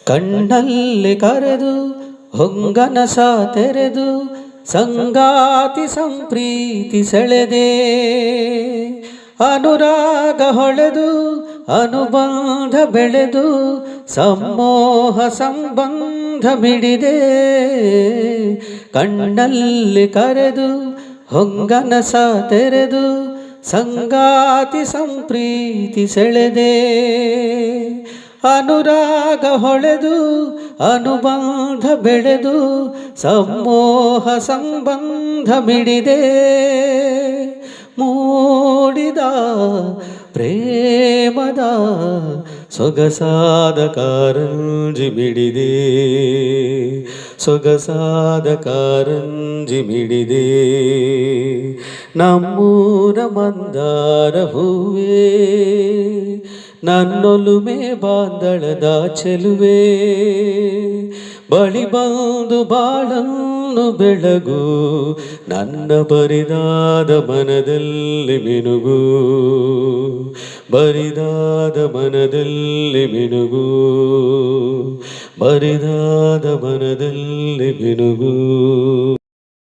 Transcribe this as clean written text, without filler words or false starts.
ಕಣ್ಣಲ್ಲಿ ಕರೆದು ಹೊಂಗನಸ ತೆರೆದು ಸಂಗಾತಿ ಸಂಪ್ರೀತಿ ಸೆಳೆದೆ ಅನುರಾಗ ಹೊಳೆದು ಅನುಬಂಧ ಬೆಳೆದು ಸಮೋಹ ಸಂಬಂಧ ಮಿಡಿದೆ ಕಣ್ಣಲ್ಲಿ ಕರೆದು ಹೊಂಗನಸ ತೆರೆದು ಸಂಗಾತಿ ಸಂಪ್ರೀತಿ ಸೆಳೆದೆ ಅನುರಾಗ ಹೊಳೆದು ಅನುಬಂಧ ಬೆಳೆದು ಸಮೋಹ ಸಂಬಂಧ ಮಿಡಿದೆ ಮೂಡಿದ ಪ್ರೇಮದ ಸೊಗಸಾದ ಕಾರಂಜಿ ಮಿಡಿದೆ ಸೊಗಸಾದ ಕಾರಂಜಿ ಮಿಡಿದೆ ನಮ್ಮೂರ ಮಂದಾರ ಹೂವೇ ನನ್ನೊಲುಮೆ ಬಾಂದಳದ ಚೆಲುವೆ ಬಳಿ ಬಂದು ಬಾಳನ್ನು ಬೆಳಗು ನನ್ನ ಬರಿದಾದ ಮನದಲ್ಲಿ ಮಿನುಗು ಬರಿದಾದ ಮನದಲ್ಲಿ ಮಿನುಗು ಬರಿದಾದ ಮನದಲ್ಲಿ ಮಿನುಗು